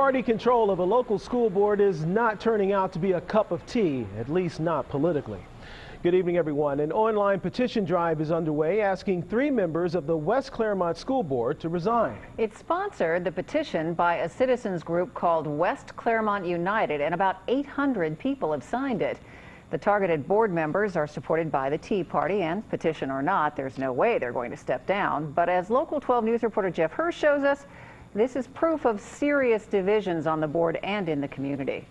Party control of a local school board is not turning out to be a cup of tea, at least not politically. Good evening, everyone. An online petition drive is underway asking 3 members of the West Clermont School Board to resign. It's sponsored, the petition, by a citizens group called West Clermont United, and about 800 people have signed it. The targeted board members are supported by the Tea Party, and petition or not, there's no way they're going to step down. But as Local 12 News reporter Jeff Hirsch shows us, this is proof of serious divisions on the board and in the community.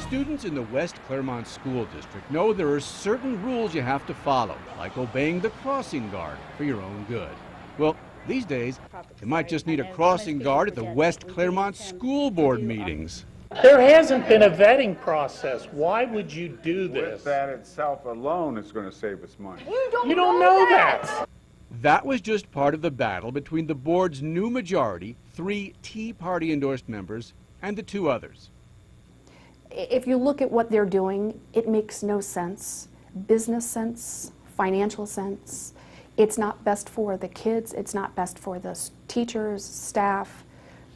Students in the West Clermont School District know there are certain rules you have to follow, like obeying the crossing guard for your own good. Well, these days, you might just need a crossing guard at the West Clermont School Board meetings. There hasn't been a vetting process. Why would you do this? With that itself alone is going to save us money. You don't know that. That was just part of the battle between the board's new majority, 3 Tea Party endorsed members, and the 2 others. If you look at what they're doing, it makes no sense. Business sense, financial sense. It's not best for the kids. It's not best for the teachers, staff.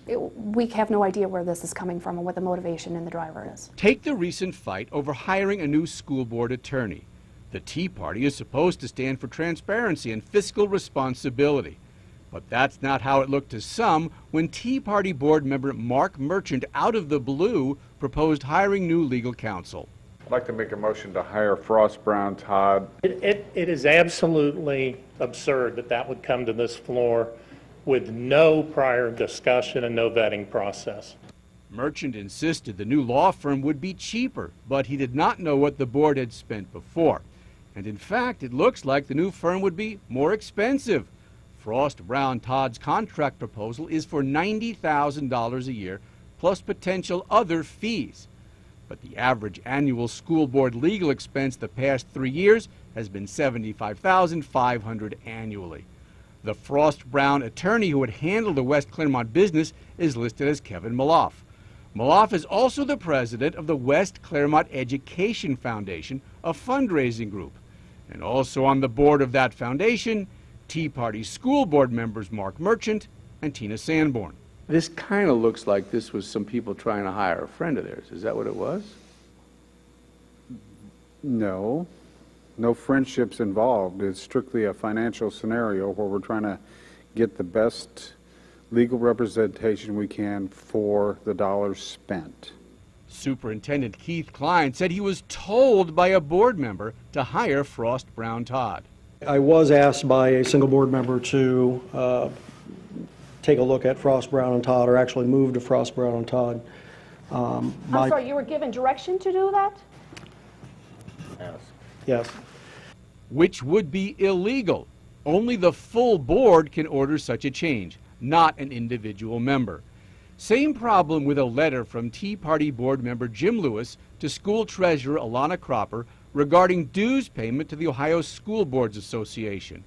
We have no idea where this is coming from and what the motivation and the driver is. Take the recent fight over hiring a new school board attorney. The Tea Party is supposed to stand for transparency and fiscal responsibility. But that's not how it looked to some when Tea Party board member Mark Merchant, out of the blue, proposed hiring new legal counsel. I'd like to make a motion to hire Frost Brown Todd. It is absolutely absurd that that would come to this floor with no prior discussion and no vetting process. Merchant insisted the new law firm would be cheaper, but he did not know what the board had spent before. And in fact, it looks like the new firm would be more expensive. Frost Brown Todd's contract proposal is for $90,000 a year, plus potential other fees. But the average annual school board legal expense the past 3 years has been $75,500 annually. The Frost Brown attorney who would handle the West Clermont business is listed as Kevin Maloff. Maloff is also the president of the West Clermont Education Foundation, a fundraising group. And also on the board of that foundation, Tea Party school board members Mark Merchant and Tina Sanborn. This kind of looks like this was some people trying to hire a friend of theirs. Is that what it was? No friendships involved. It's strictly a financial scenario where we're trying to get the best legal representation we can for the dollars spent. Superintendent Keith Klein said he was told by a board member to hire Frost Brown Todd. I was asked by a single board member to take a look at Frost Brown and Todd, or actually move to Frost Brown and Todd. I'm sorry, you were given direction to do that? Yes. Which would be illegal. Only the full board can order such a change, not an individual member. Same problem with a letter from Tea Party board member Jim Lewis to school treasurer Alana Cropper regarding dues payment to the Ohio School Boards Association.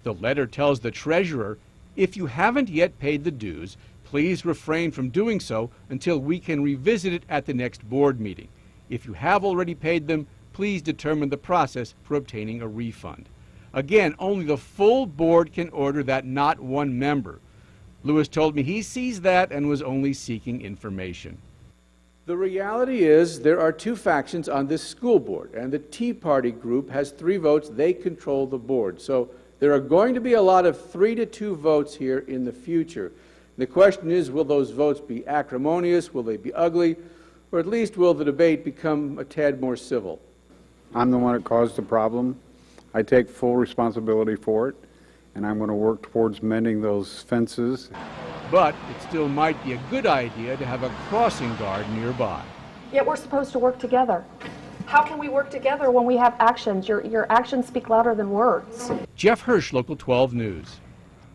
The letter tells the treasurer, if you haven't yet paid the dues, please refrain from doing so until we can revisit it at the next board meeting. If you have already paid them, please determine the process for obtaining a refund. Again, only the full board can order that, not one member. Lewis told me he sees that and was only seeking information. The reality is there are 2 factions on this school board, and the Tea Party group has 3 votes. They control the board. So there are going to be a lot of 3-2 votes here in the future. The question is, will those votes be acrimonious? Will they be ugly? Or at least will the debate become a tad more civil? I'm the one that caused the problem. I take full responsibility for it, and I'm going to work towards mending those fences. But it still might be a good idea to have a crossing guard nearby. Yet we're supposed to work together. How can we work together when we have actions? Your actions speak louder than words. Jeff Hirsch, Local 12 News.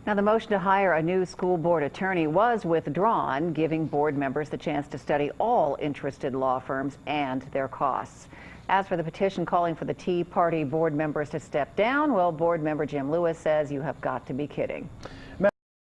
Now, the motion to hire a new school board attorney was withdrawn, giving board members the chance to study all interested law firms and their costs. As for the petition calling for the Tea Party board members to step down, well, board member Jim Lewis says you have got to be kidding.